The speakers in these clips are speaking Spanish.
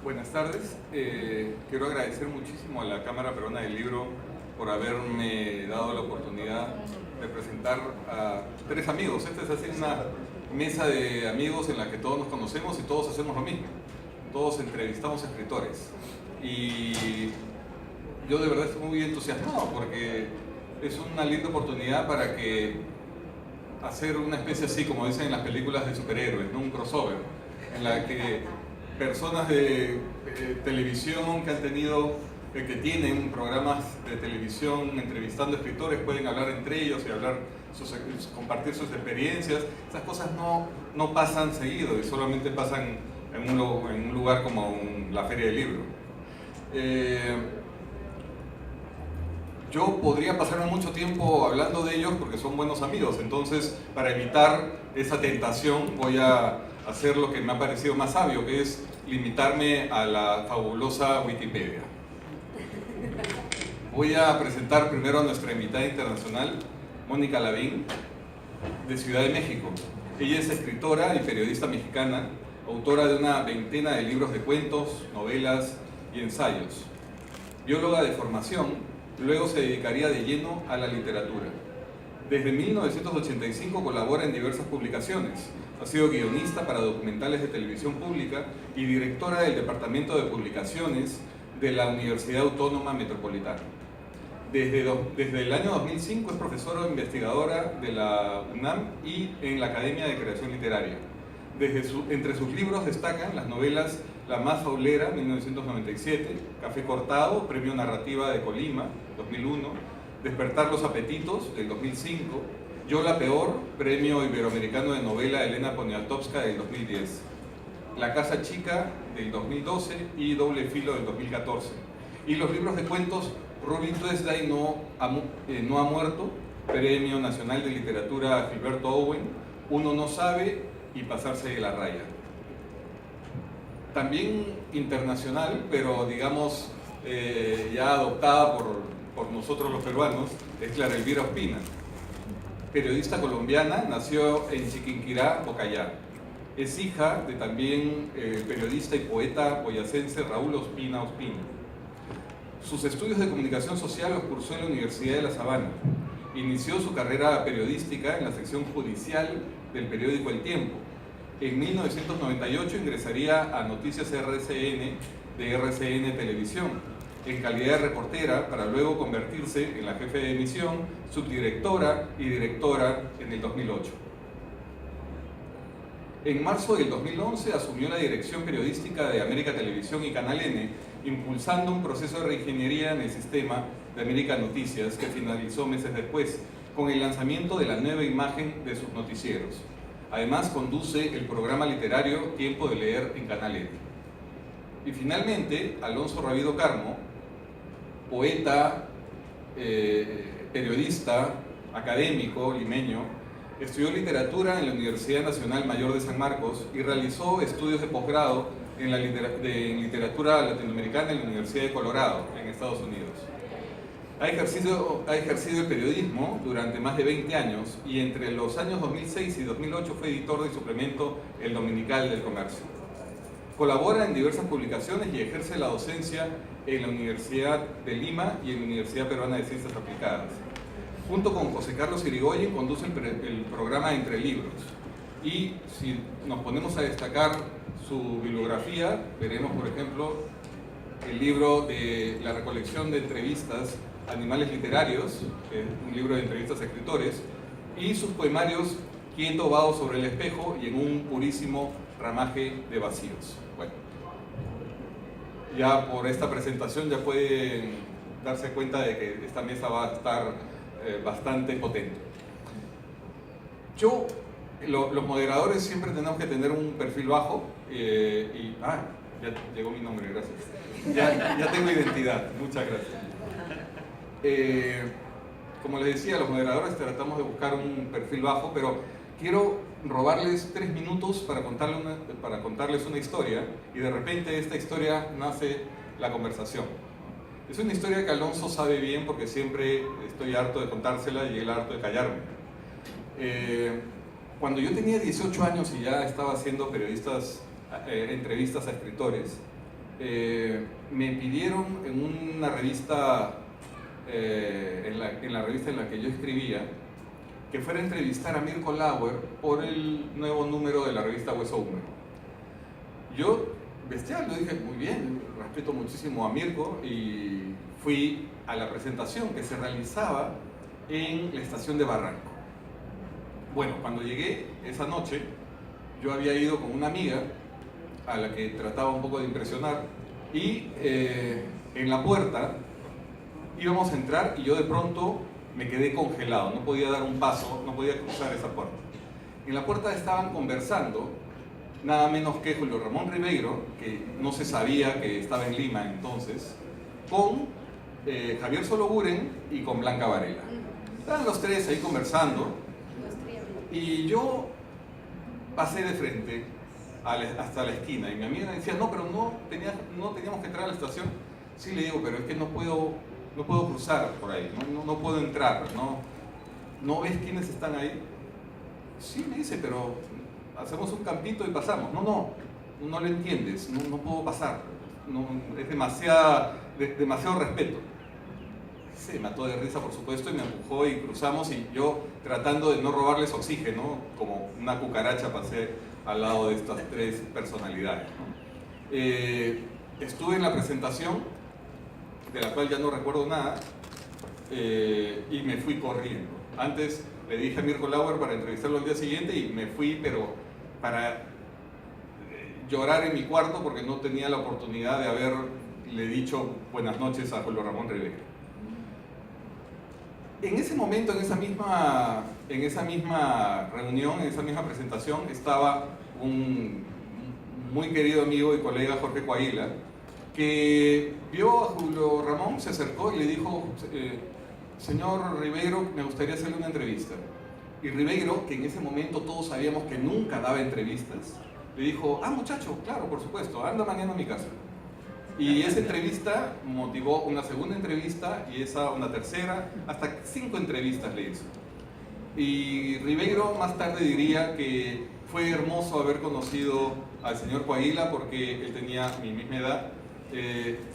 Buenas tardes. Quiero agradecer muchísimo a la Cámara Peruana del Libro por haberme dado la oportunidad de presentar a tres amigos. Esta es así una mesa de amigos en la que todos nos conocemos y todos hacemos lo mismo. Todos entrevistamos a escritores. Y yo de verdad estoy muy entusiasmado porque es una linda oportunidad para que hacer una especie así, como dicen en las películas de superhéroes, ¿no? Un crossover, en la que personas de televisión que han tenido, que tienen programas de televisión entrevistando escritores pueden hablar entre ellos y hablar compartir sus experiencias. Esas cosas no pasan seguido y solamente pasan en un lugar como la Feria del Libro. Yo podría pasarme mucho tiempo hablando de ellos porque son buenos amigos, entonces para evitar esa tentación voy a hacer lo que me ha parecido más sabio, que es limitarme a la fabulosa Wikipedia. Voy a presentar primero a nuestra invitada internacional, Mónica Lavín, de Ciudad de México. Ella es escritora y periodista mexicana, autora de una veintena de libros de cuentos, novelas y ensayos. Bióloga de formación, luego se dedicaría de lleno a la literatura. Desde 1985 colabora en diversas publicaciones. Ha sido guionista para documentales de televisión pública y directora del Departamento de Publicaciones de la Universidad Autónoma Metropolitana. Desde el año 2005 es profesora e investigadora de la UNAM y en la Academia de Creación Literaria. Entre sus libros destacan las novelas La más faulera, 1997, Café cortado, Premio Narrativa de Colima, 2001, Despertar los apetitos, del 2005, Yo la peor, Premio Iberoamericano de Novela Elena Poniatowska, del 2010, La casa chica, del 2012 y Doble filo, del 2014. Y los libros de cuentos Ruby Tuesday no ha muerto, Premio Nacional de Literatura Gilberto Owen, Uno no sabe y Pasarse de la raya. También internacional, pero digamos ya adoptada por nosotros los peruanos, es Clara Elvira Ospina. Periodista colombiana, nació en Chiquinquirá, Bocayá. Es hija de también periodista y poeta boyacense Raúl Ospina Ospina. Sus estudios de comunicación social los cursó en la Universidad de La Sabana. Inició su carrera periodística en la sección judicial del periódico El Tiempo. En 1998 ingresaría a Noticias RCN de RCN Televisión, en calidad de reportera, para luego convertirse en la jefe de emisión, subdirectora y directora en el 2008. En marzo del 2011 asumió la dirección periodística de América Televisión y Canal N, impulsando un proceso de reingeniería en el sistema de América Noticias que finalizó meses después, con el lanzamiento de la nueva imagen de sus noticieros. Además, conduce el programa literario Tiempo de Leer en Canal N. Y finalmente, Alonso Rabido Carmo, poeta, periodista, académico limeño, estudió literatura en la Universidad Nacional Mayor de San Marcos y realizó estudios de posgrado en literatura latinoamericana en la Universidad de Colorado, en Estados Unidos. Ha ejercido el periodismo durante más de 20 años y entre los años 2006 y 2008 fue editor del suplemento El Dominical del Comercio. Colabora en diversas publicaciones y ejerce la docencia en la Universidad de Lima y en la Universidad Peruana de Ciencias Aplicadas. Junto con José Carlos Irigoyen conduce el programa Entre Libros. Y si nos ponemos a destacar su bibliografía, veremos, por ejemplo, el libro de la recolección de entrevistas Animales Literarios, que es un libro de entrevistas a escritores, y sus poemarios Quieto, vago sobre el espejo y En un purísimo ramaje de vacíos. Bueno, ya por esta presentación ya pueden darse cuenta de que esta mesa va a estar bastante potente. Los moderadores siempre tenemos que tener un perfil bajo ya llegó mi nombre, gracias. Ya tengo identidad, muchas gracias. Como les decía, los moderadores tratamos de buscar un perfil bajo, pero quiero robarles 3 minutos para contarles una historia, y de repente esta historia nace la conversación. Es una historia que Alonso sabe bien porque siempre estoy harto de contársela y él harto de callarme. Cuando yo tenía 18 años y ya estaba haciendo entrevistas a escritores, me pidieron en una revista, en la revista en la que yo escribía, que fuera a entrevistar a Mirko Lauer por el nuevo número de la revista Hueso Húmedo. Yo, bestial, lo dije, muy bien, respeto muchísimo a Mirko, y fui a la presentación que se realizaba en la estación de Barranco. Bueno, cuando llegué esa noche, yo había ido con una amiga a la que trataba un poco de impresionar, y en la puerta íbamos a entrar y yo de pronto me quedé congelado, no podía dar un paso, no podía cruzar esa puerta. En la puerta estaban conversando nada menos que Julio Ramón Ribeiro, que no se sabía que estaba en Lima entonces, con Javier Soloburen y con Blanca Varela. Estaban los tres ahí conversando y yo pasé de frente hasta la esquina y mi amiga decía, no, pero no teníamos que entrar a la estación. Sí, le digo, pero es que no puedo cruzar por ahí, no puedo entrar, ¿no ves quiénes están ahí? Sí, me dice, pero hacemos un campito y pasamos. No lo entiendes, no puedo pasar, es demasiado respeto. Se mató de risa, por supuesto, y me empujó y cruzamos, y yo, tratando de no robarles oxígeno, como una cucaracha, pasé al lado de estas tres personalidades, ¿no? Estuve en la presentación, de la cual ya no recuerdo nada, y me fui corriendo. Antes le dije a Mirko Lauer para entrevistarlo al día siguiente y me fui, pero para llorar en mi cuarto porque no tenía la oportunidad de haberle dicho buenas noches a Julio Ramón Ribeiro. En ese momento, en esa misma reunión, en esa misma presentación, estaba un muy querido amigo y colega, Jorge Coahuila, que vio a Julio Ramón, se acercó y le dijo, señor Ribeiro, me gustaría hacerle una entrevista. Y Ribeiro, que en ese momento todos sabíamos que nunca daba entrevistas, le dijo, muchacho, claro, por supuesto, anda mañana a mi casa. Y esa entrevista motivó una segunda entrevista, y esa una tercera, hasta 5 entrevistas le hizo. Y Ribeiro más tarde diría que fue hermoso haber conocido al señor Coahuila porque él tenía mi misma edad.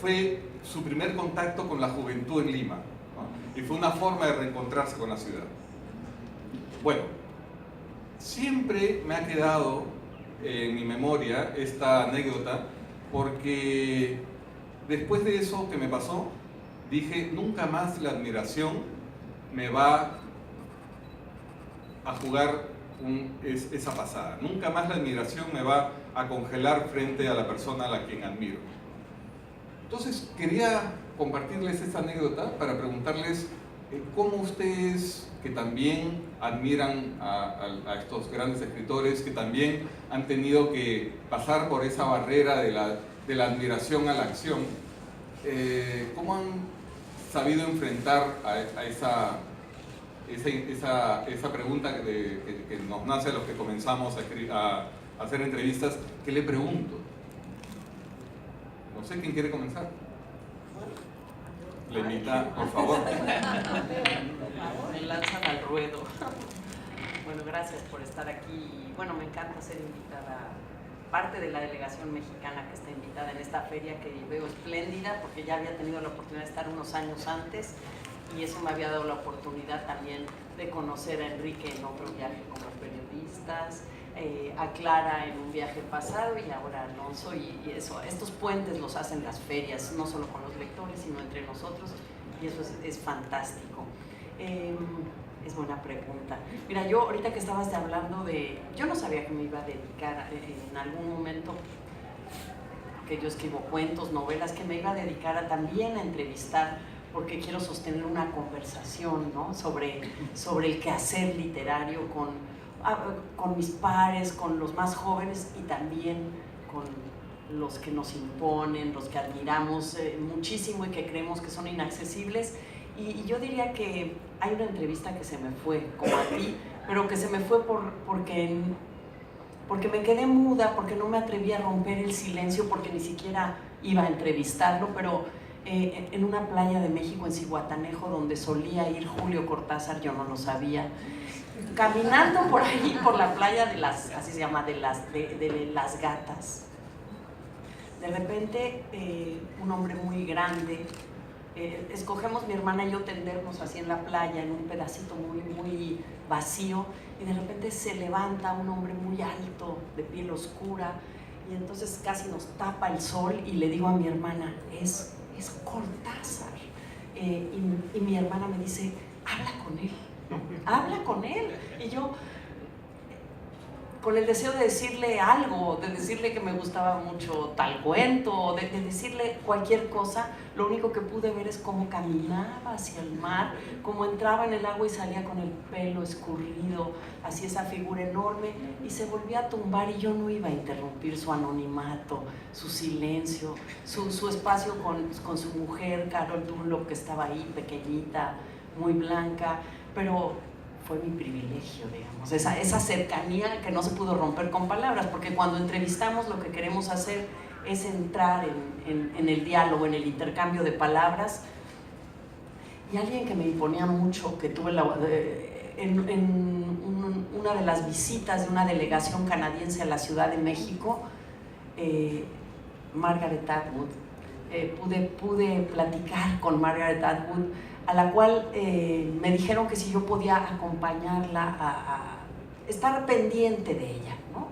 Fue su primer contacto con la juventud en Lima, ¿no? Y fue una forma de reencontrarse con la ciudad. Bueno, siempre me ha quedado en mi memoria esta anécdota porque después de eso que me pasó, dije, nunca más la admiración me va a jugar esa pasada. Nunca más la admiración me va a congelar frente a la persona a la quien admiro. Entonces, quería compartirles esta anécdota para preguntarles cómo ustedes, que también admiran a estos grandes escritores, que también han tenido que pasar por esa barrera de la admiración a la acción, ¿cómo han sabido enfrentar a esa pregunta que nos nace a los que comenzamos a hacer entrevistas? ¿Qué le pregunto? No sé quién quiere comenzar. Le invita, por favor. Me lanzan al ruedo. Bueno, gracias por estar aquí. Bueno, me encanta ser invitada, parte de la delegación mexicana que está invitada en esta feria que veo espléndida, porque ya había tenido la oportunidad de estar unos años antes y eso me había dado la oportunidad también de conocer a Enrique en otro viaje con los periodistas, a Clara en un viaje pasado y ahora a Alonso, y eso, estos puentes los hacen las ferias, no solo con los lectores, sino entre nosotros, y eso es fantástico. Es buena pregunta. Mira, yo ahorita que estabas hablando yo no sabía que me iba a dedicar en algún momento, que yo escribo cuentos, novelas, que me iba a dedicar también a entrevistar, porque quiero sostener una conversación, ¿no? sobre el quehacer literario con mis pares, con los más jóvenes y también con los que nos imponen, los que admiramos muchísimo y que creemos que son inaccesibles. Y yo diría que hay una entrevista que se me fue, como a ti, pero que se me fue porque me quedé muda, porque no me atreví a romper el silencio, porque ni siquiera iba a entrevistarlo, pero en una playa de México, en Zihuatanejo, donde solía ir Julio Cortázar, yo no lo sabía, caminando por ahí, por la playa así se llama, de las gatas. De repente, un hombre muy grande, escogemos mi hermana y yo tendernos así en la playa, en un pedacito muy vacío, y de repente se levanta un hombre muy alto, de piel oscura, y entonces casi nos tapa el sol, y le digo a mi hermana, es Cortázar. Y mi hermana me dice, habla con él, habla con él. Y yo, con el deseo de decirle algo, de decirle que me gustaba mucho tal cuento, de decirle cualquier cosa, lo único que pude ver es cómo caminaba hacia el mar, cómo entraba en el agua y salía con el pelo escurrido, así esa figura enorme, y se volvía a tumbar, y yo no iba a interrumpir su anonimato, su silencio, su espacio con su mujer, Carol Dunlop, que estaba ahí, pequeñita, muy blanca, pero fue mi privilegio, digamos, esa cercanía que no se pudo romper con palabras, porque cuando entrevistamos lo que queremos hacer es entrar en el diálogo, en el intercambio de palabras. Y alguien que me imponía mucho, que tuve una de las visitas de una delegación canadiense a la Ciudad de México, Margaret Atwood, pude platicar con Margaret Atwood, a la cual me dijeron que si yo podía acompañarla a estar pendiente de ella, ¿no?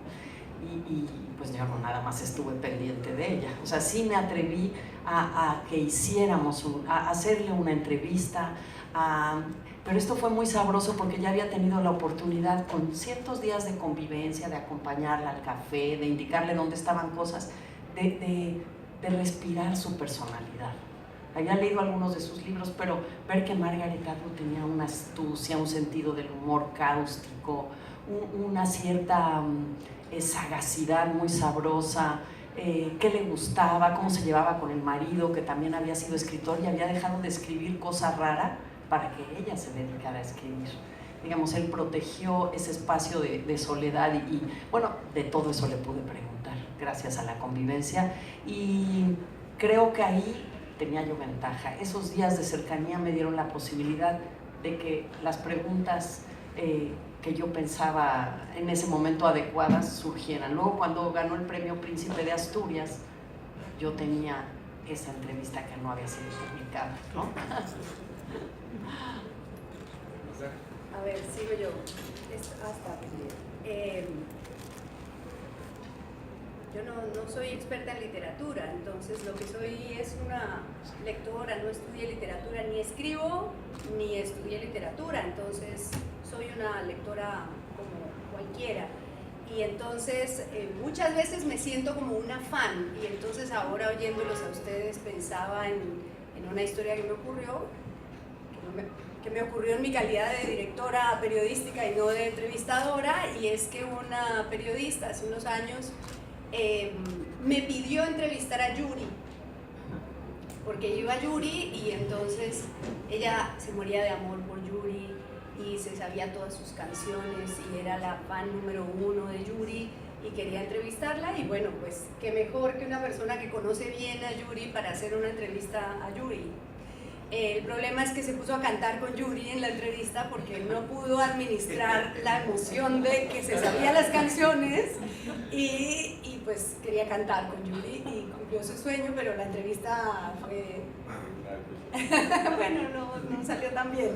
Y pues yo no nada más estuve pendiente de ella, o sea, sí me atreví a que hiciéramos, a hacerle una entrevista, pero esto fue muy sabroso porque ya había tenido la oportunidad con ciertos días de convivencia, de acompañarla al café, de indicarle dónde estaban cosas, de respirar su personalidad. Había leído algunos de sus libros, pero ver que Margaret Atwood tenía una astucia, un sentido del humor cáustico, una cierta sagacidad muy sabrosa, qué le gustaba, cómo se llevaba con el marido, que también había sido escritor y había dejado de escribir cosa rara para que ella se dedicara a escribir. Digamos, él protegió ese espacio de soledad y bueno, de todo eso le pude preguntar, gracias a la convivencia, y creo que ahí tenía yo ventaja. Esos días de cercanía me dieron la posibilidad de que las preguntas que yo pensaba en ese momento adecuadas surgieran. Luego, cuando ganó el premio Príncipe de Asturias, yo tenía esa entrevista que no había sido publicada, ¿no? A ver, sigo yo. Yo no soy experta en literatura, entonces lo que soy es una lectora, no estudié literatura, ni escribo ni estudié literatura, entonces soy una lectora como cualquiera. Y entonces muchas veces me siento como una fan, y entonces ahora oyéndolos a ustedes pensaba en una historia que me ocurrió, que me ocurrió en mi calidad de directora periodística y no de entrevistadora, y es que una periodista hace unos años me pidió entrevistar a Yuri, porque yo iba a Yuri y entonces ella se moría de amor por Yuri y se sabía todas sus canciones y era la fan número 1 de Yuri y quería entrevistarla, y bueno, pues qué mejor que una persona que conoce bien a Yuri para hacer una entrevista a Yuri. El problema es que se puso a cantar con Yuri en la entrevista porque no pudo administrar la emoción de que se sabía las canciones y pues quería cantar con Yuri y cumplió su sueño, pero la entrevista fue... bueno, no salió tan bien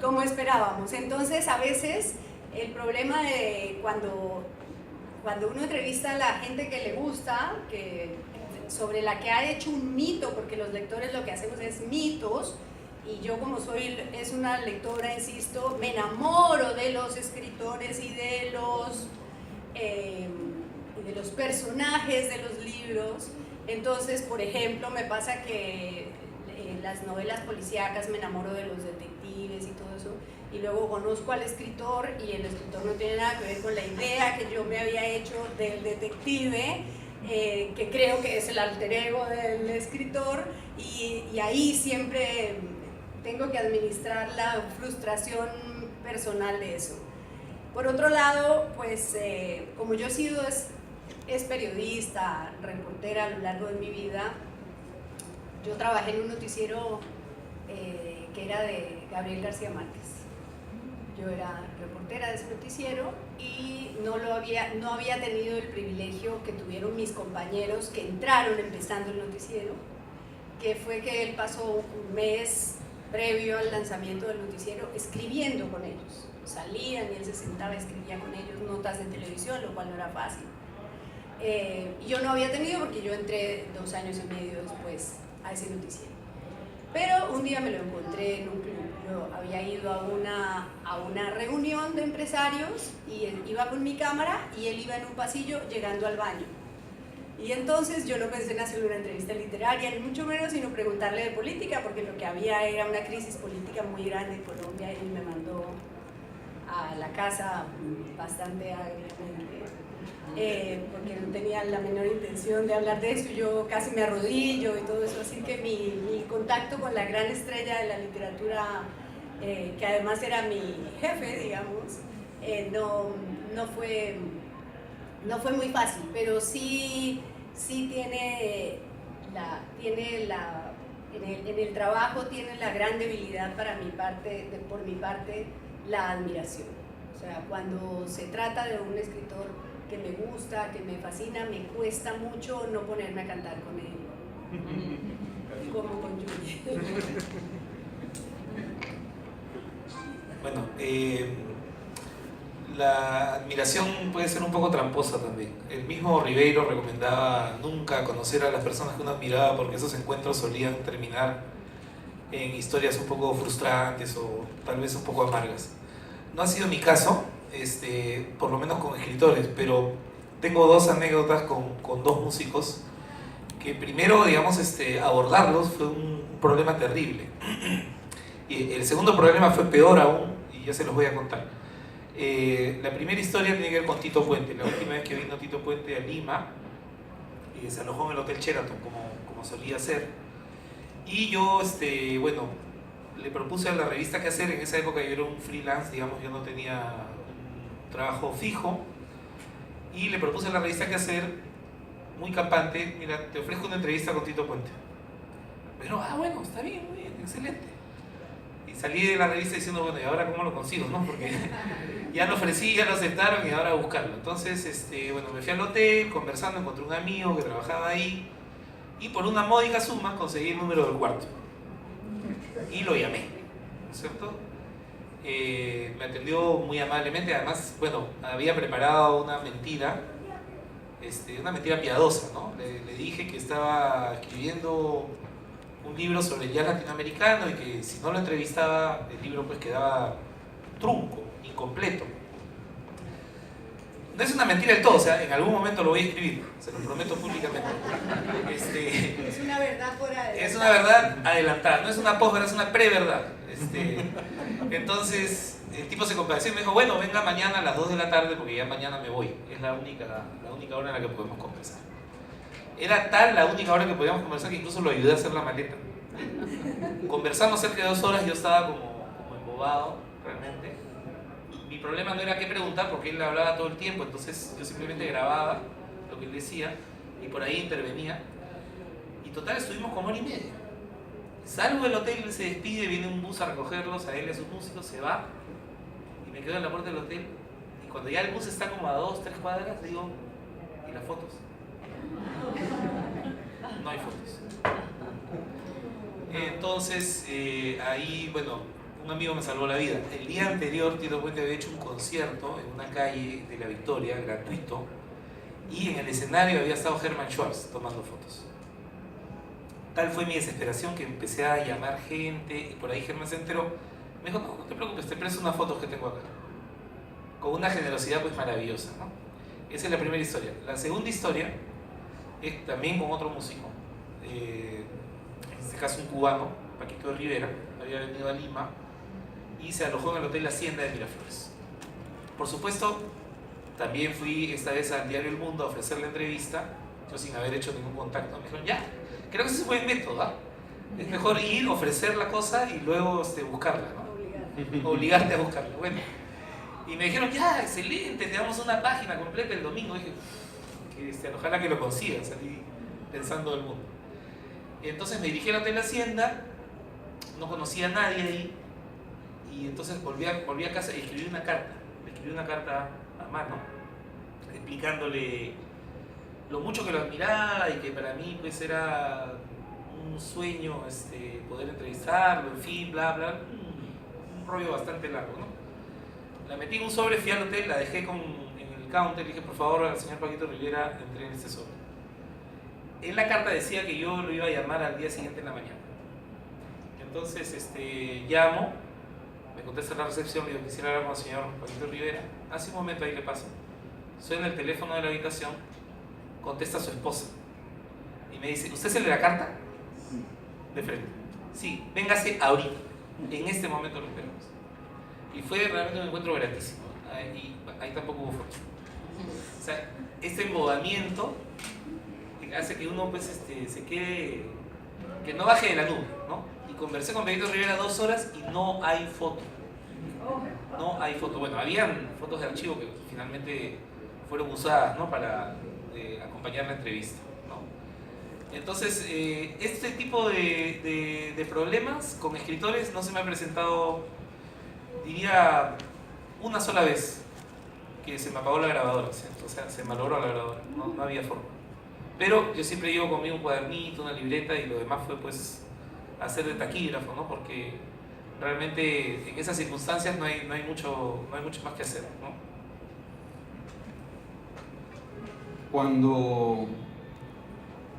como esperábamos. Entonces, a veces el problema de cuando uno entrevista a la gente que le gusta, sobre la que ha hecho un mito, porque los lectores lo que hacemos es mitos, y yo como es una lectora, insisto, me enamoro de los escritores y de los personajes de los libros. Entonces, por ejemplo, me pasa que en las novelas policíacas me enamoro de los detectives y todo eso, y luego conozco al escritor y el escritor no tiene nada que ver con la idea que yo me había hecho del detective, que creo que es el alter ego del escritor, y ahí siempre tengo que administrar la frustración personal de eso. Por otro lado, pues como yo he sido es periodista, reportera a lo largo de mi vida, yo trabajé en un noticiero que era de Gabriel García Márquez. Yo era reportera de ese noticiero y no había tenido el privilegio que tuvieron mis compañeros que entraron empezando el noticiero, que fue que él pasó un mes previo al lanzamiento del noticiero escribiendo con ellos. Salían y él se sentaba y escribía con ellos notas de televisión, lo cual no era fácil. Yo no había tenido porque yo entré 2 años y medio después a ese noticiero. Pero un día me lo encontré en un club. Yo había ido a una reunión de empresarios y él iba con mi cámara y él iba en un pasillo llegando al baño. Y entonces yo no pensé en hacerle una entrevista literaria, ni mucho menos, sino preguntarle de política, porque lo que había era una crisis política muy grande en Colombia y me mandó a la casa bastante agriamente, porque no tenía la menor intención de hablar de eso. Yo casi me arrodillo y todo eso, así que mi contacto con la gran estrella de la literatura, que además era mi jefe, digamos, no fue muy fácil, pero sí tiene en el trabajo tiene la gran debilidad por mi parte, la admiración. O sea, cuando se trata de un escritor que me gusta, que me fascina, me cuesta mucho no ponerme a cantar con él, como con Julie. Bueno, la admiración puede ser un poco tramposa también. El mismo Ribeiro recomendaba nunca conocer a las personas que uno admiraba porque esos encuentros solían terminar en historias un poco frustrantes o tal vez un poco amargas. No ha sido mi caso, por lo menos con escritores, pero tengo 2 anécdotas con 2 músicos que primero, digamos, abordarlos fue un problema terrible. Y el segundo problema fue peor aún, y ya se los voy a contar. La primera historia tiene que ver con Tito Puente. La última vez que vino Tito Puente a Lima, se alojó en el Hotel Sheraton, como solía hacer. Y yo, bueno, le propuse a la revista qué hacer. En esa época yo era un freelance, digamos, yo no tenía un trabajo fijo. Y le propuse a la revista qué hacer, muy campante: mira, te ofrezco una entrevista con Tito Puente. Pero, bueno, está bien, muy bien, excelente. Y salí de la revista diciendo, bueno, ¿y ahora cómo lo consigo, no? Porque ya lo ofrecí, ya lo aceptaron y ahora a buscarlo. Entonces, bueno, me fui al hotel, conversando, encontré un amigo que trabajaba ahí y por una módica suma conseguí el número del cuarto. Y lo llamé, ¿no es cierto? Me atendió muy amablemente. Además, bueno, había preparado una mentira piadosa, ¿no? Le dije que estaba escribiendo un libro sobre el jazz latinoamericano y que si no lo entrevistaba, el libro pues quedaba trunco, incompleto. No es una mentira del todo, o sea, en algún momento lo voy a escribir, se lo prometo públicamente. Es una verdad por adelantar. Es una verdad adelantada, no es una posverdad, es una preverdad. Entonces, el tipo se compadeció y me dijo, bueno, venga mañana a las 2 de la tarde porque ya mañana me voy. Es la única hora en la que podemos conversar. Era tal la única hora que podíamos conversar que incluso lo ayudé a hacer la maleta. Conversamos cerca de 2 horas, yo estaba como embobado, realmente. Mi problema no era qué preguntar porque él hablaba todo el tiempo, entonces yo simplemente grababa lo que él decía y por ahí intervenía. Y total, estuvimos como 1 hora y media. Salgo del hotel, él se despide, viene un bus a recogerlos, a él y a sus músicos, se va y me quedo en la puerta del hotel. Y cuando ya el bus está como a 2, 3 cuadras, le digo, ¿y las fotos? No hay fotos. Entonces, ahí, bueno, un amigo me salvó la vida. El día anterior, Tito Puente había hecho un concierto en una calle de La Victoria, gratuito, y en el escenario había estado Hermann Schwarz tomando fotos. Tal fue mi desesperación que empecé a llamar gente, y por ahí Germán se enteró. Me dijo, no te preocupes, te presto unas fotos que tengo acá. Con una generosidad pues maravillosa, ¿no? Esa es la primera historia. La segunda historia es también con otro músico, en este caso un cubano, Paquito de Rivera, había venido a Lima y se alojó en el Hotel Hacienda de Miraflores. Por supuesto, también fui esta vez al diario El Mundo a ofrecer la entrevista, yo sin haber hecho ningún contacto. Me dijeron, ya, creo que ese es un buen método, ¿ah? Es mejor ir, ofrecer la cosa y luego buscarla, ¿no? Obligarte a buscarla. Bueno, y me dijeron, ya, excelente, te damos una página completa el domingo. Dije, ojalá que lo consigan, salí pensando del mundo. Y entonces me dirigí al Hotel Hacienda, no conocía a nadie ahí, Y entonces volví a casa y escribí una carta. Le escribí una carta a mano, explicándole lo mucho que lo admiraba y que para mí pues era un sueño poder entrevistarlo, en fin, bla, bla. Un rollo bastante largo, ¿no? La metí en un sobre, fui al hotel, la dejé en el counter, le dije, por favor, al señor Paquito Rivera, entregue este sobre. En la carta decía que yo lo iba a llamar al día siguiente en la mañana. Entonces llamo, me contesta la recepción, le digo, quisiera hablar con el señor Paquito Rivera. Hace un momento ahí le paso. Suena el teléfono de la habitación, contesta su esposa y me dice, ¿usted es el de la carta? De frente. Sí, véngase ahorita, en este momento lo esperamos. Y fue realmente un encuentro gratísimo. Ahí tampoco hubo foto. O sea, este embobamiento hace que uno pues, se quede, que no baje de la nube, ¿no? Y conversé con Paquito Rivera 2 horas y no hay foto. No hay foto. Bueno, habían fotos de archivo que finalmente fueron usadas, ¿no? Para acompañar la entrevista, ¿no? Entonces, este tipo de problemas con escritores no se me ha presentado, diría, una sola vez que se me apagó la grabadora, ¿cierto? O sea, se malogró la grabadora, no había forma. Pero yo siempre llevo conmigo un cuadernito, una libreta y lo demás fue pues hacer de taquígrafo, ¿no? Porque realmente en esas circunstancias no hay mucho más que hacer, ¿no? Cuando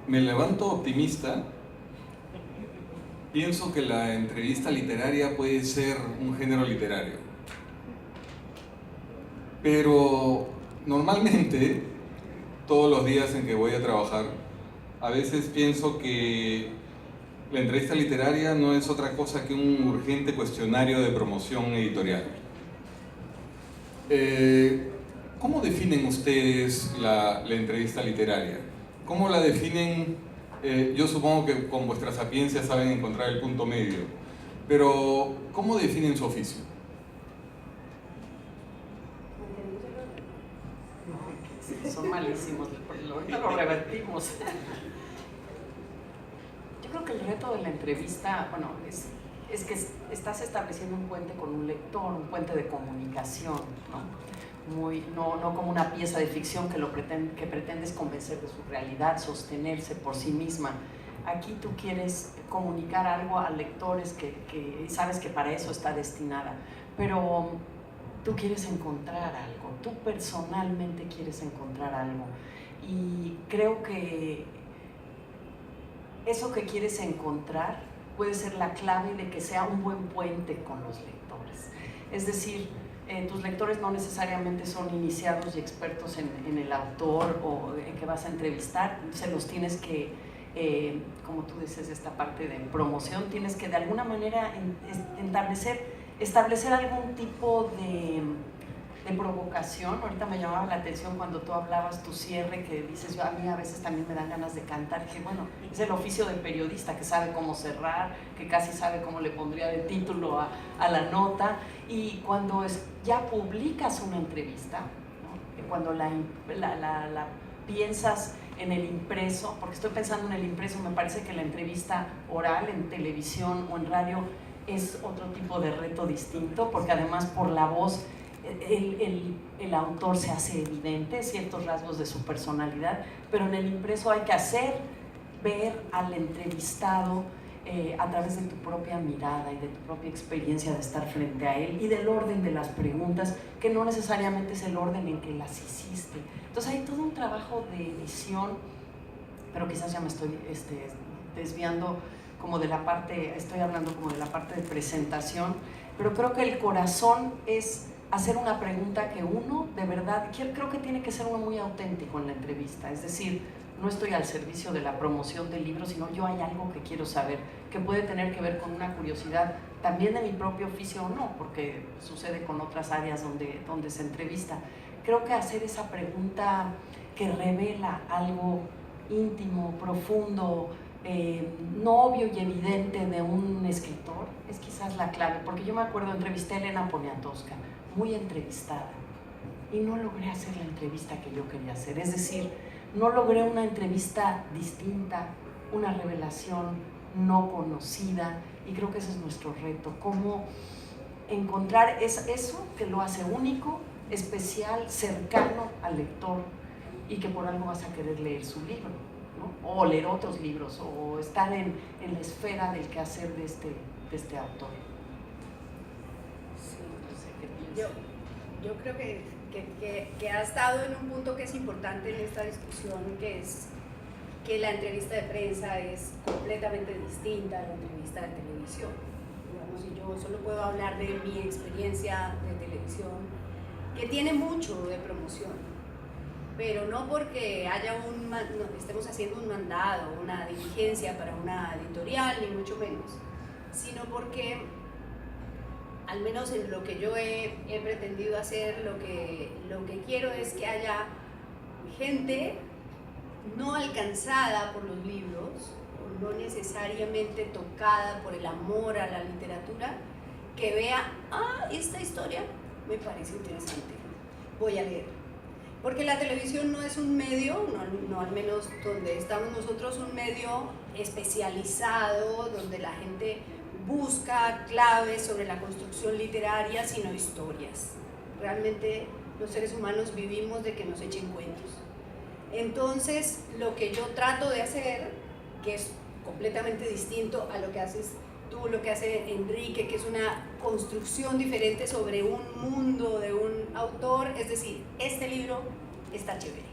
me levanto optimista, pienso que la entrevista literaria puede ser un género literario. Pero normalmente, todos los días en que voy a trabajar, a veces pienso que la entrevista literaria no es otra cosa que un urgente cuestionario de promoción editorial. ¿Cómo definen ustedes la entrevista literaria? ¿Cómo la definen? Yo supongo que con vuestra sapiencia saben encontrar el punto medio, pero ¿cómo definen su oficio? Son malísimos, ahorita lo revertimos. Yo creo que el reto de la entrevista, bueno, es que estás estableciendo un puente con un lector, un puente de comunicación, ¿no? No como una pieza de ficción que pretendes convencer de su realidad, sostenerse por sí misma. Aquí tú quieres comunicar algo a lectores que sabes que para eso está destinada, pero tú quieres encontrar algo, tú personalmente quieres encontrar algo. Y creo que eso que quieres encontrar puede ser la clave de que sea un buen puente con los lectores. Es decir, tus lectores no necesariamente son iniciados y expertos en el autor o en que vas a entrevistar, se los tienes que, como tú dices, esta parte de promoción, tienes que de alguna manera establecer algún tipo de provocación. Ahorita me llamaba la atención cuando tú hablabas tu cierre, que dices, a mí a veces también me dan ganas de cantar. Dije, bueno, es el oficio del periodista que sabe cómo cerrar, que casi sabe cómo le pondría de título a la nota. Y cuando ya publicas una entrevista, ¿no? Cuando la piensas en el impreso, porque estoy pensando en el impreso, me parece que la entrevista oral en televisión o en radio es otro tipo de reto distinto, porque además por la voz el autor se hace evidente, ciertos rasgos de su personalidad, pero en el impreso hay que hacer ver al entrevistado a través de tu propia mirada y de tu propia experiencia de estar frente a él y del orden de las preguntas, que no necesariamente es el orden en que las hiciste. Entonces hay todo un trabajo de edición, pero quizás ya me estoy desviando como de la parte, estoy hablando como de la parte de presentación, pero creo que el corazón es hacer una pregunta que uno, de verdad, creo que tiene que ser uno muy auténtico en la entrevista, es decir, no estoy al servicio de la promoción del libro, sino yo hay algo que quiero saber, que puede tener que ver con una curiosidad también de mi propio oficio o no, porque sucede con otras áreas donde se entrevista. Creo que hacer esa pregunta que revela algo íntimo, profundo, no obvio y evidente de un escritor, es quizás la clave, porque yo me acuerdo, entrevisté a Elena Poniatowska, muy entrevistada, y no logré hacer la entrevista que yo quería hacer, es decir, no logré una entrevista distinta, una revelación no conocida, y creo que ese es nuestro reto, cómo encontrar eso que lo hace único, especial, cercano al lector y que por algo vas a querer leer su libro, ¿no? O leer otros libros o estar en la esfera del quehacer de este autor. Sí. No sé qué piensas. Yo creo que ha estado en un punto que es importante en esta discusión, que es que la entrevista de prensa es completamente distinta a la entrevista de televisión. Digamos, y yo solo puedo hablar de mi experiencia de televisión, que tiene mucho de promoción, pero no porque estemos haciendo un mandado, una diligencia para una editorial, ni mucho menos, sino porque, al menos en lo que yo he pretendido hacer, lo que quiero es que haya gente no alcanzada por los libros, o no necesariamente tocada por el amor a la literatura, que vea, esta historia me parece interesante, voy a leer. Porque la televisión no es un medio, no al menos donde estamos nosotros, un medio especializado, donde la gente busca claves sobre la construcción literaria, sino historias. Realmente los seres humanos vivimos de que nos echen cuentos. Entonces, lo que yo trato de hacer, que es completamente distinto a lo que haces tú, lo que hace Enrique, que es una construcción diferente sobre un mundo de un autor, es decir, este libro está chévere.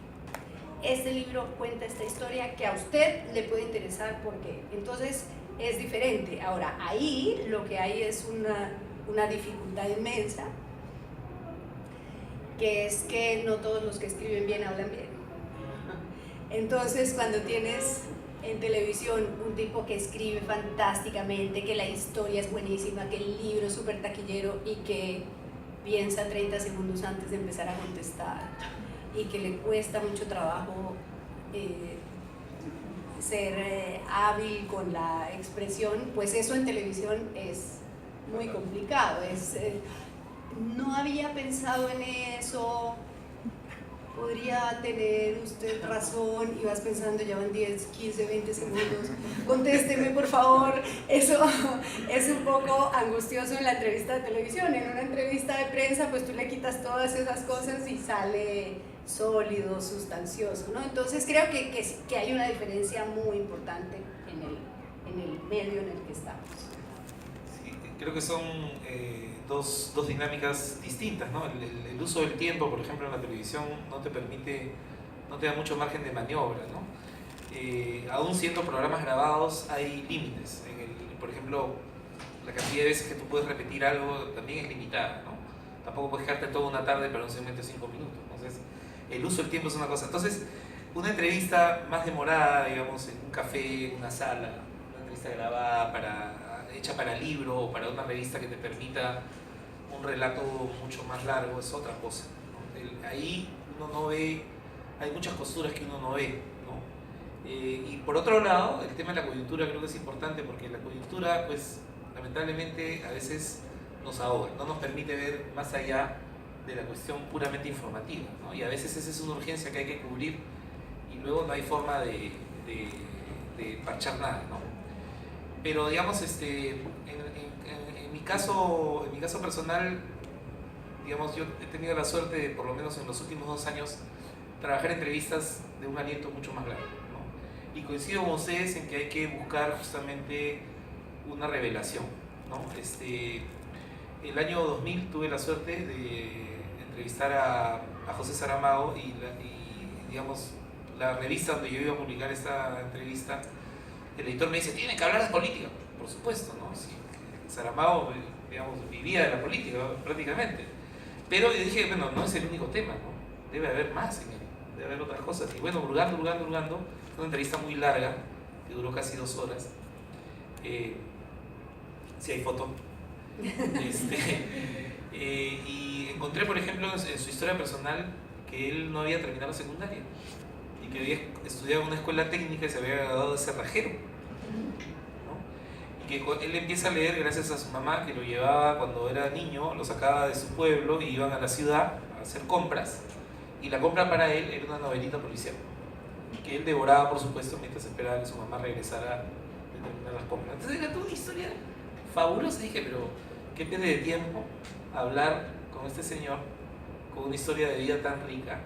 Este libro cuenta esta historia que a usted le puede interesar porque entonces es diferente. Ahora, ahí lo que hay es una dificultad inmensa, que es que no todos los que escriben bien hablan bien. Entonces, cuando tienes en televisión un tipo que escribe fantásticamente, que la historia es buenísima, que el libro es súper taquillero y que piensa 30 segundos antes de empezar a contestar y que le cuesta mucho trabajo ser hábil con la expresión, pues eso en televisión es muy complicado. No había pensado en eso, podría tener usted razón, y vas pensando, ya van 10, 15, 20 segundos, contésteme por favor. Eso es un poco angustioso en la entrevista de televisión. En una entrevista de prensa pues tú le quitas todas esas cosas y sale sólido, sustancioso, ¿no? Entonces creo que hay una diferencia muy importante en el medio en el que estamos. Sí, creo que son dos dinámicas distintas, ¿no? El uso del tiempo, por ejemplo, en la televisión no te da mucho margen de maniobra, ¿no? Aún siendo programas grabados hay límites. Por ejemplo, la cantidad de veces que tú puedes repetir algo también es limitada, ¿no? Tampoco puedes quedarte toda una tarde para un segmento de 5 minutos. Entonces, el uso del tiempo es una cosa. Entonces, una entrevista más demorada, digamos, en un café, en una sala, una entrevista grabada hecha para libro o para una revista que te permita un relato mucho más largo, es otra cosa, ¿no? Ahí uno no ve, hay muchas costuras que uno no ve, ¿no? Y por otro lado, el tema de la coyuntura creo que es importante porque la coyuntura, pues, lamentablemente a veces nos ahoga, no nos permite ver más allá de la cuestión puramente informativa, ¿no? Y a veces esa es una urgencia que hay que cubrir y luego no hay forma de parchar nada, ¿no? Pero digamos, en mi caso personal, digamos, yo he tenido la suerte de, por lo menos en los últimos 2 años, trabajar entrevistas de un aliento mucho más largo, ¿no? Y coincido con ustedes en que hay que buscar justamente una revelación, ¿no? El año 2000 tuve la suerte de entrevistar a José Saramago y digamos, la revista donde yo iba a publicar esta entrevista, el editor me dice, tiene que hablar de política. Por supuesto, ¿no? Sí, Saramago, digamos, vivía de la política prácticamente. Pero yo dije, bueno, no es el único tema, ¿no? Debe haber más en él, debe haber otras cosas. Y bueno, hurgando, fue una entrevista muy larga, que duró casi 2 horas. Si hay foto. Y encontré, por ejemplo, en su historia personal que él no había terminado la secundaria y que había estudiado en una escuela técnica y se había graduado de cerrajero, ¿no? Y que él empieza a leer gracias a su mamá, que lo llevaba cuando era niño, lo sacaba de su pueblo y iban a la ciudad a hacer compras, y la compra para él era una novelita policial que él devoraba, por supuesto, mientras esperaba que su mamá regresara de terminar las compras. Entonces era toda una historia fabulosa. Dije, pero ¿Qué pierde de tiempo hablar con este señor con una historia de vida tan rica?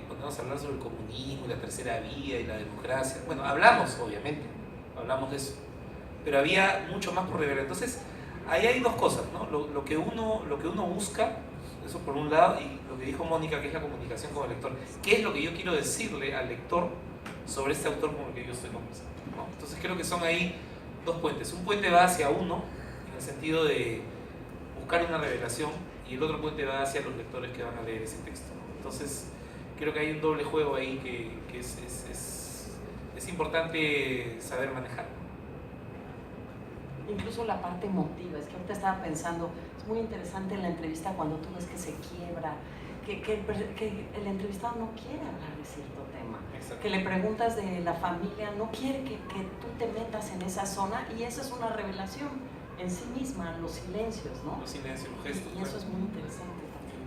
Ponernos a hablar sobre el comunismo, la tercera vía y la democracia. Bueno, hablamos, obviamente, hablamos de eso, pero había mucho más por revelar. Entonces, ahí hay dos cosas, ¿no? Lo que uno busca, eso por un lado, y lo que dijo Mónica, que es la comunicación con el lector. ¿Qué es lo que yo quiero decirle al lector sobre este autor con el que yo estoy conversando, ¿no? Entonces creo que son ahí dos puentes. Un puente va hacia uno, en el sentido de buscar una revelación, y el otro puente va hacia los lectores que van a leer ese texto, ¿no? Entonces creo que hay un doble juego ahí que es importante saber manejar. Incluso la parte emotiva, es que ahorita estaba pensando, es muy interesante en la entrevista cuando tú ves que se quiebra, que el entrevistado no quiere hablar de cierto tema, Exacto. que le preguntas de la familia, no quiere que tú te metas en esa zona, y esa es una revelación en sí misma, los silencios, ¿no? Los silencios, los gestos. Y eso es muy interesante también.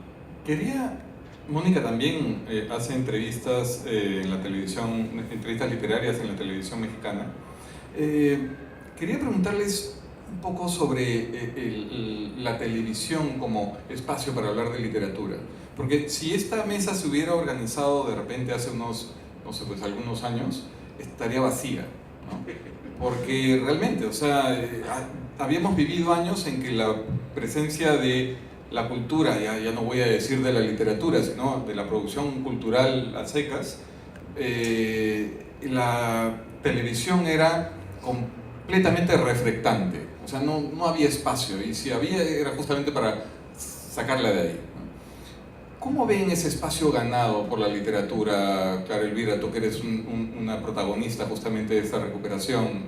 Quería, Mónica también hace entrevistas en la televisión, entrevistas literarias en la televisión mexicana. Quería preguntarles un poco sobre la televisión como espacio para hablar de literatura. Porque si esta mesa se hubiera organizado de repente hace unos, no sé, pues algunos años, estaría vacía, ¿no? Porque realmente, o sea, habíamos vivido años en que la presencia de la cultura, ya no voy a decir de la literatura, sino de la producción cultural a secas, la televisión era completamente reflectante, o sea, no había espacio, y si había era justamente para sacarla de ahí, ¿no? ¿Cómo ven ese espacio ganado por la literatura, Clara Elvira, tú que eres una protagonista justamente de esta recuperación,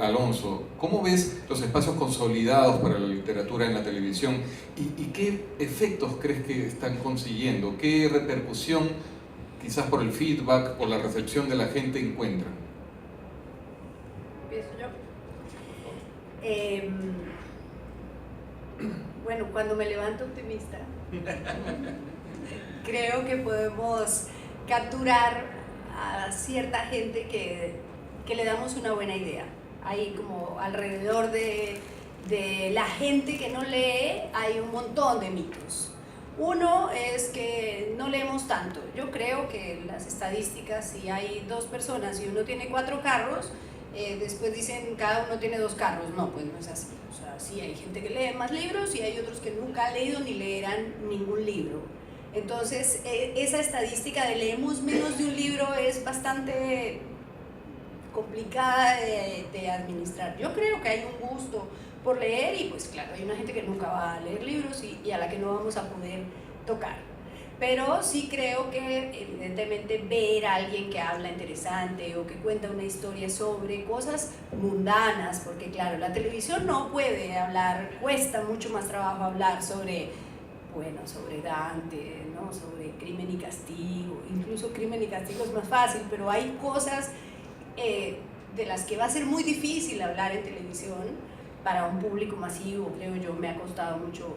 Alonso? ¿Cómo ves los espacios consolidados para la literatura en la televisión y qué efectos crees que están consiguiendo? ¿Qué repercusión, quizás por el feedback, por la recepción de la gente, encuentran? ¿Empiezo yo? Bueno, cuando me levanto optimista, creo que podemos capturar a cierta gente que le damos una buena idea. Hay como alrededor de la gente que no lee, hay un montón de mitos. Uno es que no leemos tanto. Yo creo que las estadísticas, si hay 2 personas y uno tiene 4 carros, después dicen cada uno tiene 2 carros. No, pues no es así. O sea, sí hay gente que lee más libros y hay otros que nunca han leído ni leerán ningún libro. Entonces, esa estadística de leemos menos de un libro es bastante complicada de administrar. Yo creo que hay un gusto por leer y pues claro, hay una gente que nunca va a leer libros y a la que no vamos a poder tocar. Pero sí creo que evidentemente ver a alguien que habla interesante o que cuenta una historia sobre cosas mundanas, porque claro, la televisión no puede hablar, cuesta mucho más trabajo hablar sobre, bueno, sobre Dante, ¿no? Sobre Crimen y Castigo, incluso Crimen y Castigo es más fácil, pero hay cosas de las que va a ser muy difícil hablar en televisión para un público masivo, creo yo, me ha costado mucho.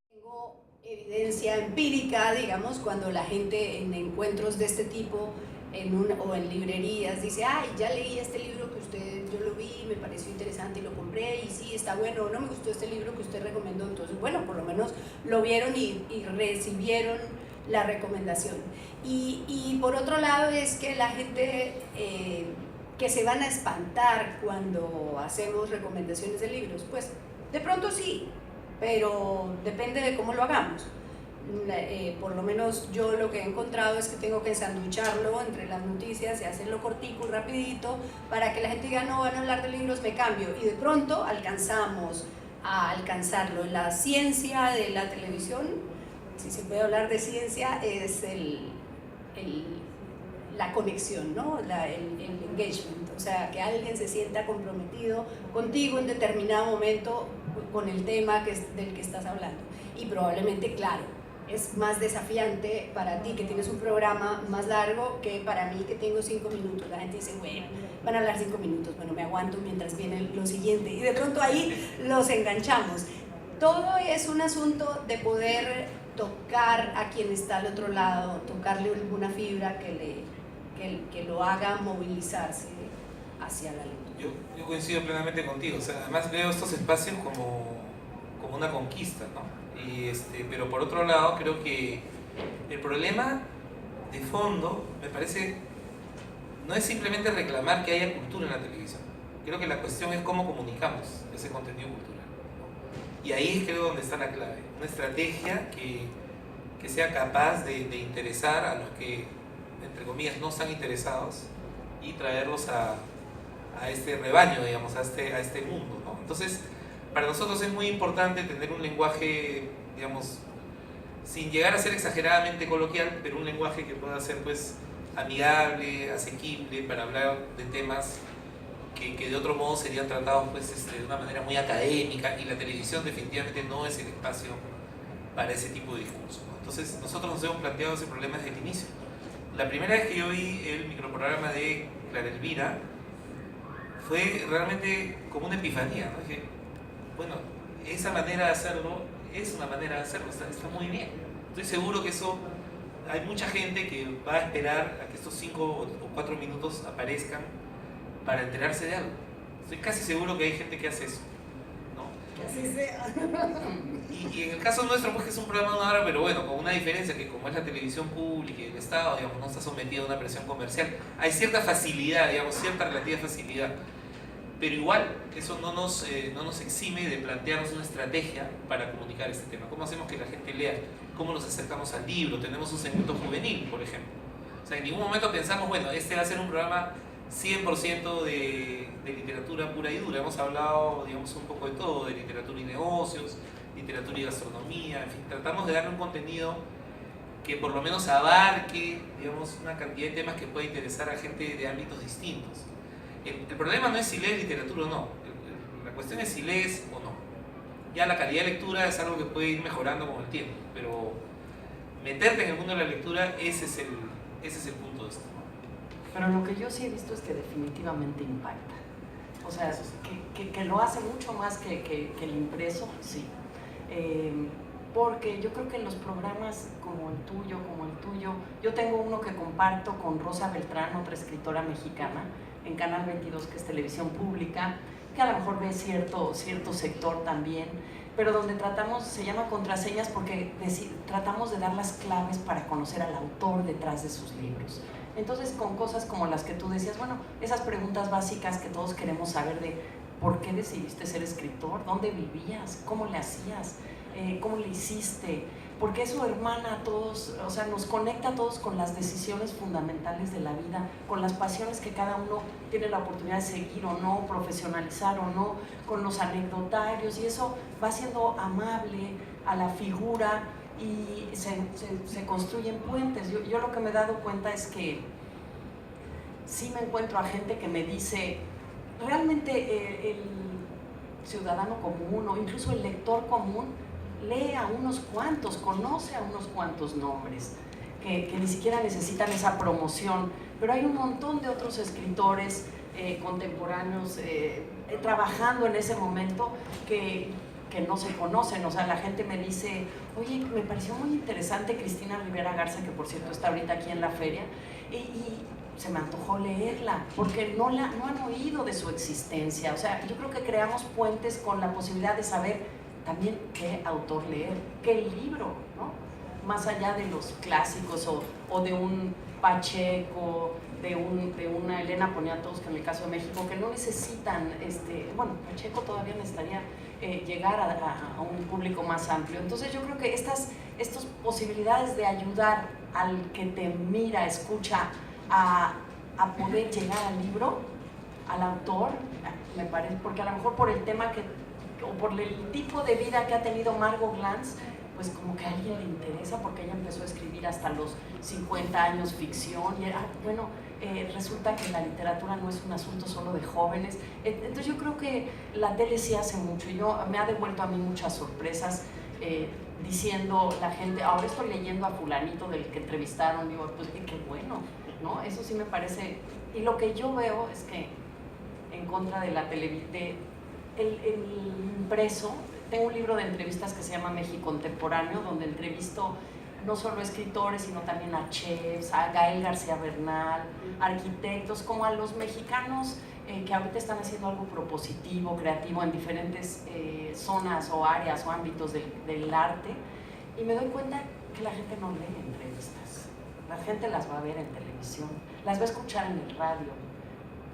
Tengo evidencia empírica, digamos, cuando la gente en encuentros de este tipo o en librerías dice, ay, ya leí este libro que yo lo vi, me pareció interesante y lo compré, y sí, está bueno, no me gustó este libro que usted recomendó, entonces, bueno, por lo menos lo vieron y recibieron la recomendación. Y por otro lado es que la gente que se van a espantar cuando hacemos recomendaciones de libros, pues de pronto sí, pero depende de cómo lo hagamos. Por lo menos yo lo que he encontrado es que tengo que ensanducharlo entre las noticias y hacerlo cortico y rapidito para que la gente diga, no van a hablar de libros, me cambio, y de pronto alcanzamos a alcanzarlo. La ciencia de la televisión, si se puede hablar de ciencia, es la conexión, ¿no? el engagement, o sea, que alguien se sienta comprometido contigo en determinado momento con el tema del que estás hablando. Y probablemente, claro, es más desafiante para ti que tienes un programa más largo que para mí que tengo 5 minutos. La gente dice, bueno, van a hablar 5 minutos, bueno, me aguanto mientras viene lo siguiente, y de pronto ahí los enganchamos. Todo es un asunto de poder tocar a quien está al otro lado, tocarle alguna fibra que lo haga movilizarse hacia la lectura. Yo coincido plenamente contigo, o sea, además veo estos espacios como como una conquista, ¿no? Pero por otro lado, creo que el problema de fondo, me parece, no es simplemente reclamar que haya cultura en la televisión. Creo que la cuestión es cómo comunicamos ese contenido cultural, ¿no? Y ahí creo donde está la clave. Una estrategia que sea capaz de interesar a los que, entre comillas, no están interesados y traerlos a este rebaño, digamos, a este mundo, ¿no? Entonces, para nosotros es muy importante tener un lenguaje, digamos, sin llegar a ser exageradamente coloquial, pero un lenguaje que pueda ser, pues, amigable, asequible, para hablar de temas que de otro modo serían tratados, pues, de una manera muy académica, y la televisión definitivamente no es el espacio para ese tipo de discurso, ¿no? Entonces, nosotros nos hemos planteado ese problema desde el inicio. La primera vez que yo vi el microprograma de Clara Elvira fue realmente como una epifanía, ¿no? Dije, bueno, esa manera de hacerlo es una manera de hacerlo, está muy bien. Estoy seguro que eso, hay mucha gente que va a esperar a que estos 5 o 4 minutos aparezcan para enterarse de algo. Estoy casi seguro que hay gente que hace eso, ¿no? Que así sea. Y en el caso nuestro, pues, que es un programa de 1 hora, pero bueno, con una diferencia, que como es la televisión pública y el Estado, digamos, no está sometido a una presión comercial, hay cierta facilidad, digamos, cierta relativa facilidad. Pero igual, eso no nos exime de plantearnos una estrategia para comunicar este tema. ¿Cómo hacemos que la gente lea? ¿Cómo nos acercamos al libro? Tenemos un segmento juvenil, por ejemplo. O sea, en ningún momento pensamos, bueno, este va a ser un programa 100% de literatura pura y dura. Hemos hablado, digamos, un poco de todo, de literatura y negocios, literatura y gastronomía, en fin, tratamos de darle un contenido que por lo menos abarque, digamos, una cantidad de temas que pueda interesar a gente de ámbitos distintos. El problema no es si lees literatura o no, la cuestión es si lees o no. Ya la calidad de lectura es algo que puede ir mejorando con el tiempo, pero meterte en el mundo de la lectura, ese es el punto de esto, ¿no? Pero lo que yo sí he visto es que definitivamente impacta. O sea, que lo hace mucho más que el impreso, sí. Porque yo creo que en los programas como el tuyo, yo tengo uno que comparto con Rosa Beltrán, otra escritora mexicana, en Canal 22, que es televisión pública, que a lo mejor ve cierto sector también, pero donde se llama Contraseñas, porque tratamos de dar las claves para conocer al autor detrás de sus libros. Entonces, con cosas como las que tú decías, bueno, esas preguntas básicas que todos queremos saber de ¿por qué decidiste ser escritor? ¿Dónde vivías? ¿Cómo le hacías? ¿Cómo le hiciste? Porque eso hermana a todos, o sea, nos conecta a todos con las decisiones fundamentales de la vida, con las pasiones que cada uno tiene la oportunidad de seguir o no, profesionalizar o no, con los anecdotarios, y eso va siendo amable a la figura y se construyen puentes. Yo lo que me he dado cuenta es que sí me encuentro a gente que me dice, realmente el ciudadano común o incluso el lector común lee a unos cuantos, conoce a unos cuantos nombres que ni siquiera necesitan esa promoción, pero hay un montón de otros escritores contemporáneos trabajando en ese momento que no se conocen. O sea, la gente me dice, oye, me pareció muy interesante Cristina Rivera Garza, que por cierto está ahorita aquí en la feria, y se me antojó leerla, porque no han oído de su existencia. O sea, yo creo que creamos puentes con la posibilidad de saber también qué autor leer, qué libro, ¿no? Más allá de los clásicos o de un Pacheco, de una Elena Poniatowska, en el caso de México, que no necesitan, bueno, Pacheco todavía necesitaría llegar a un público más amplio. Entonces yo creo que estas posibilidades de ayudar al que te mira, escucha, a poder llegar al libro, al autor, me parece, porque a lo mejor por el tema o por el tipo de vida que ha tenido Margot Glantz, pues como que a alguien le interesa, porque ella empezó a escribir hasta los 50 años ficción, y resulta que la literatura no es un asunto solo de jóvenes. Entonces yo creo que la tele sí hace mucho, y me ha devuelto a mí muchas sorpresas, diciendo la gente, ahora estoy leyendo a fulanito del que entrevistaron, digo, pues qué bueno, ¿no? Eso sí me parece. Y lo que yo veo es que en contra de la televisión, el impreso, tengo un libro de entrevistas que se llama México Contemporáneo, donde entrevisto no solo escritores, sino también a chefs, a Gael García Bernal, arquitectos, como a los mexicanos que ahorita están haciendo algo propositivo, creativo en diferentes zonas o áreas o ámbitos del arte, y me doy cuenta que la gente no lee entrevistas, la gente las va a ver en televisión, las va a escuchar en el radio,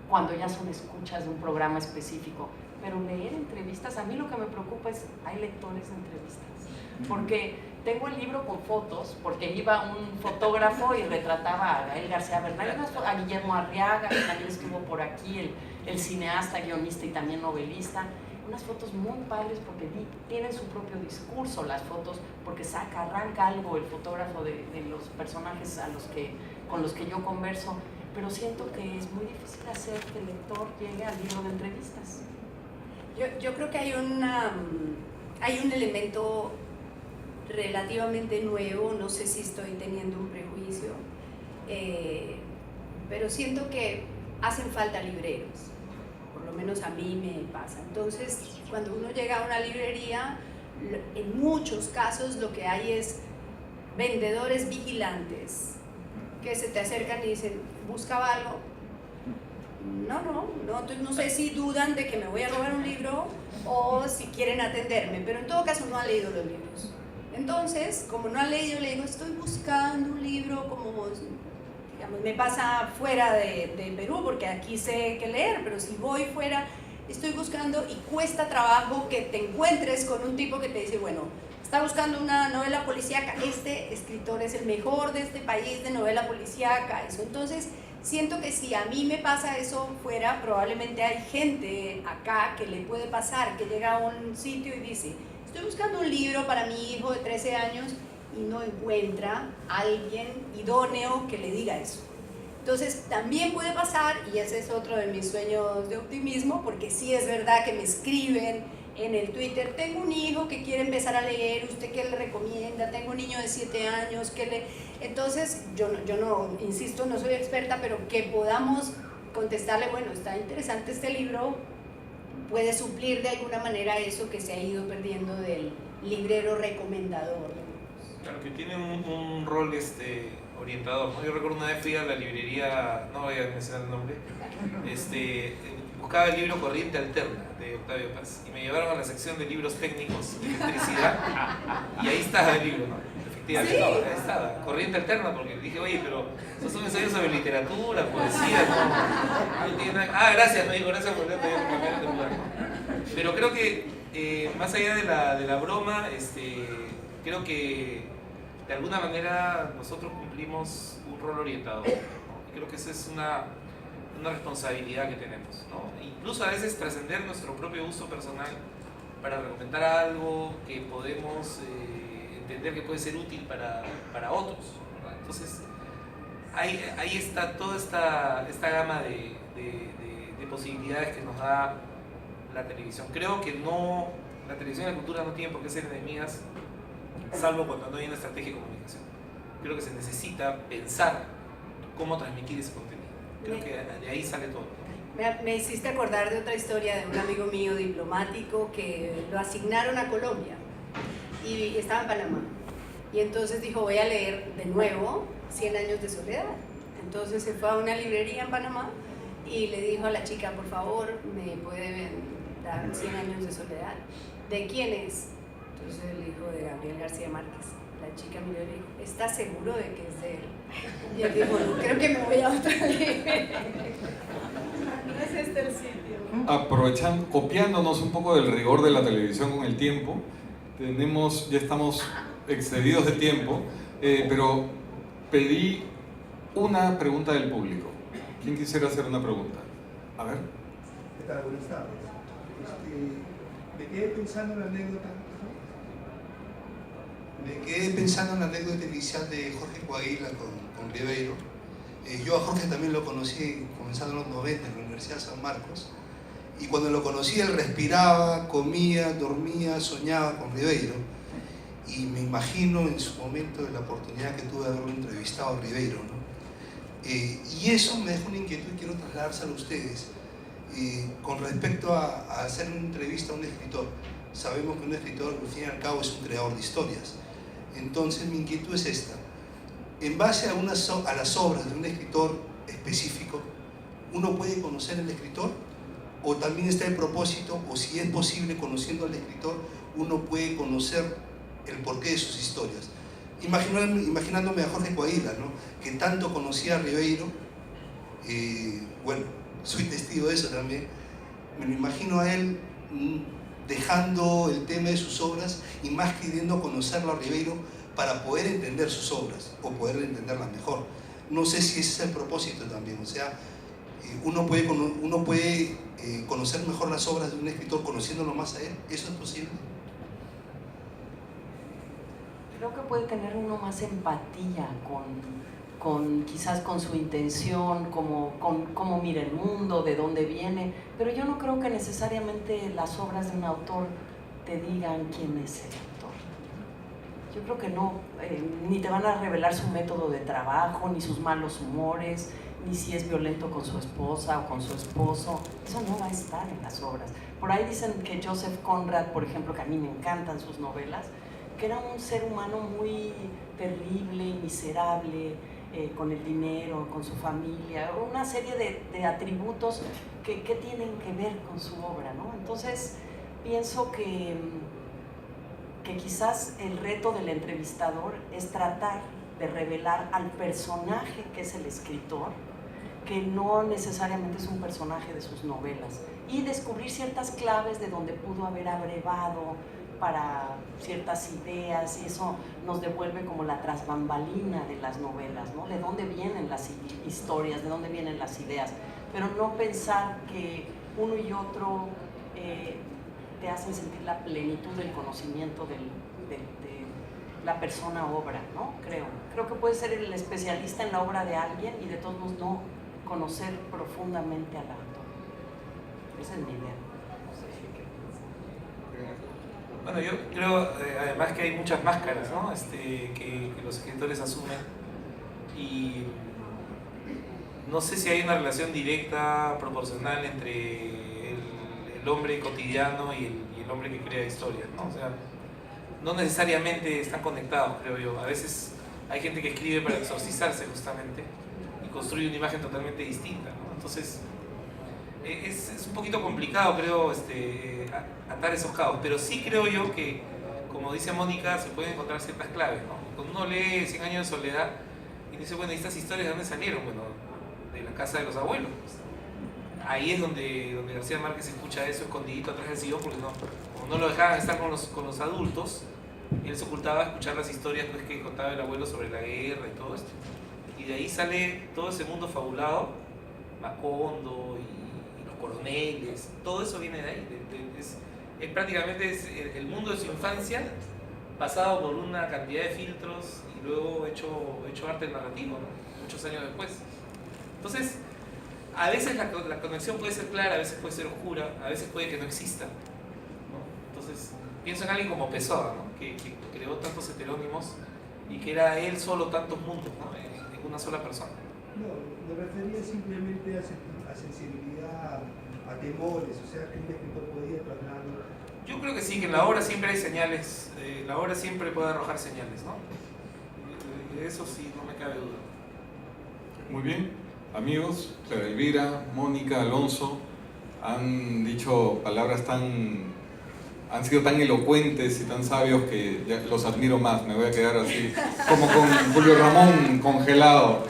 cuando ya son escuchas de un programa específico, pero leer entrevistas, a mí lo que me preocupa es, hay lectores de entrevistas, porque tengo el libro con fotos, porque iba un fotógrafo y retrataba a Gael García Bernal, a Guillermo Arriaga, que también estuvo por aquí, el cineasta, guionista y también novelista, unas fotos muy padres porque tienen su propio discurso las fotos, porque arranca algo el fotógrafo de los personajes con los que yo converso, pero siento que es muy difícil hacer que el lector llegue al libro de entrevistas. Yo creo que hay un elemento relativamente nuevo, no sé si estoy teniendo un prejuicio, pero siento que hacen falta libreros, por lo menos a mí me pasa. Entonces, cuando uno llega a una librería, en muchos casos lo que hay es vendedores vigilantes que se te acercan y dicen, ¿buscaba algo? No, entonces no sé si dudan de que me voy a robar un libro o si quieren atenderme, pero en todo caso no han leído los libros. Entonces, como no han leído, le digo, estoy buscando un libro, como, digamos, me pasa fuera de Perú, porque aquí sé que leer, pero si voy fuera, estoy buscando y cuesta trabajo que te encuentres con un tipo que te dice, bueno, está buscando una novela policíaca, este escritor es el mejor de este país de novela policíaca, eso. Entonces, siento que si a mí me pasa eso fuera, probablemente hay gente acá que le puede pasar, que llega a un sitio y dice, estoy buscando un libro para mi hijo de 13 años y no encuentra a alguien idóneo que le diga eso. Entonces, también puede pasar, y ese es otro de mis sueños de optimismo, porque sí es verdad que me escriben en el Twitter, tengo un hijo que quiere empezar a leer, ¿usted qué le recomienda? Tengo un niño de 7 años, ¿qué le...? Entonces, yo no, insisto, no soy experta, pero que podamos contestarle, bueno, está interesante este libro, puede suplir de alguna manera eso que se ha ido perdiendo del librero recomendador. Claro, que tiene un rol orientador, ¿no? Yo recuerdo una vez fui a la librería, no voy a mencionar el nombre, buscaba el libro Corriente Alterna de Octavio Paz y me llevaron a la sección de libros técnicos de electricidad y ahí estaba el libro, ¿no? Efectivamente, ¿Sí? ahí estaba, Corriente Alterna, porque dije, oye, pero esos son ensayos sobre literatura, poesía, no tiene nada. Ah, gracias, me dijo, gracias por cambiar de lugar. Pero creo que más allá de la broma, creo que de alguna manera nosotros cumplimos un rol orientador, ¿no? Creo que esa es una responsabilidad que tenemos, ¿no? Incluso a veces trascender nuestro propio uso personal para recomendar algo que podemos entender que puede ser útil para otros, ¿verdad? Entonces ahí está toda esta gama de posibilidades que nos da la televisión. Creo que la televisión y la cultura no tienen por qué ser enemigas, salvo cuando no hay una estrategia de comunicación. Creo que se necesita pensar cómo transmitir ese contenido. Creo que de ahí sale todo. Me hiciste acordar de otra historia de un amigo mío diplomático que lo asignaron a Colombia y estaba en Panamá. Y entonces dijo, voy a leer de nuevo 100 años de soledad. Entonces se fue a una librería en Panamá y le dijo a la chica, por favor, ¿me puede dar 100 años de soledad? ¿De quién es? Entonces le dijo, de Gabriel García Márquez. La chica miró y le dijo, ¿estás seguro de que es de él? Y él dijo, no, creo que me voy a otra librería. No es este el sitio. Copiándonos un poco del rigor de la televisión con el tiempo, ya estamos excedidos de tiempo, pero pedí una pregunta del público. ¿Quién quisiera hacer una pregunta? A ver. ¿Qué tal? Buenas tardes. Me quedé pensando en la anécdota. Inicial de Jorge Coahuila con Ribeiro. Yo a Jorge también lo conocí comenzando en los 90 en la Universidad de San Marcos. Y cuando lo conocí, él respiraba, comía, dormía, soñaba con Ribeiro. Y me imagino en su momento de la oportunidad que tuve de haberlo entrevistado a Ribeiro, ¿no? Y eso me deja una inquietud y quiero trasladársela a ustedes. Con respecto a hacer una entrevista a un escritor, sabemos que un escritor, al fin y al cabo, es un creador de historias. Entonces mi inquietud es esta. En base a las obras de un escritor específico, ¿uno puede conocer al escritor? ¿O también está el propósito, o si es posible, conociendo al escritor, uno puede conocer el porqué de sus historias? Imaginándome a Jorge Coahuila, ¿no?, que tanto conocía a Ribeiro, bueno, soy testigo de eso también. Me lo imagino a él dejando el tema de sus obras y más queriendo conocerlo a Ribeiro para poder entender sus obras o poder entenderlas mejor. No sé si ese es el propósito también, o sea, uno puede conocer mejor las obras de un escritor conociéndolo más a él. ¿Eso es posible? Creo que puede tener uno más empatía quizás con su intención, cómo mira el mundo, de dónde viene, pero yo no creo que necesariamente las obras de un autor te digan quién es el autor. Yo creo que no, ni te van a revelar su método de trabajo, ni sus malos humores, ni si es violento con su esposa o con su esposo. Eso no va a estar en las obras. Por ahí dicen que Joseph Conrad, por ejemplo, que a mí me encantan sus novelas, que era un ser humano muy terrible y miserable, con el dinero, con su familia, una serie de atributos que tienen que ver con su obra, ¿no? Entonces, pienso que quizás el reto del entrevistador es tratar de revelar al personaje que es el escritor, que no necesariamente es un personaje de sus novelas, y descubrir ciertas claves de donde pudo haber abrevado para ciertas ideas, y eso nos devuelve como la trasbambalina de las novelas, ¿no? De dónde vienen las historias, de dónde vienen las ideas, pero no pensar que uno y otro te hacen sentir la plenitud del conocimiento de la persona obra, ¿no? Creo que puedes ser el especialista en la obra de alguien y de todos modos no conocer profundamente al autor. Esa es mi idea. Bueno, yo creo además que hay muchas máscaras, ¿no?, que los escritores asumen, y no sé si hay una relación directa, proporcional entre el hombre cotidiano y el hombre que crea historias, ¿no? O sea, no necesariamente están conectados, creo yo. A veces hay gente que escribe para exorcizarse justamente y construye una imagen totalmente distinta, ¿no? Entonces es un poquito complicado, creo, atar esos cabos, pero sí creo yo que, como dice Mónica, se pueden encontrar ciertas claves, ¿no? Cuando uno lee 100 años de soledad y dice, bueno, ¿y estas historias de dónde salieron? Bueno, de la casa de los abuelos, pues. Ahí es donde García Márquez escucha eso escondidito atrás del sillón, porque como no lo dejaban estar con los adultos, él se ocultaba a escuchar las historias, pues, que contaba el abuelo sobre la guerra y todo esto. Y de ahí sale todo ese mundo fabulado, Macondo y los coroneles, todo eso viene de ahí. Es prácticamente el mundo de su infancia pasado por una cantidad de filtros y luego hecho arte narrativo, ¿no?, muchos años después. Entonces, a veces la conexión puede ser clara, a veces puede ser oscura, a veces puede que no exista, ¿no? Entonces, pienso en alguien como Pessoa, ¿no?, que creó tantos heterónimos y que era él solo tantos mundos, ¿no?, en una sola persona. No, me refería simplemente a sensibilidad, a temores, o sea, que un escritor podía trasladarlo. Yo creo que sí, que en la obra siempre hay señales, la obra siempre puede arrojar señales, ¿no? De eso sí, no me cabe duda. Muy bien. Amigos, Clara Elvira, Mónica, Alonso, han dicho palabras han sido tan elocuentes y tan sabios que ya los admiro más. Me voy a quedar así, como con Julio Ramón congelado.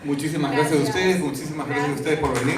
Muchísimas gracias a ustedes, muchísimas gracias a ustedes por venir.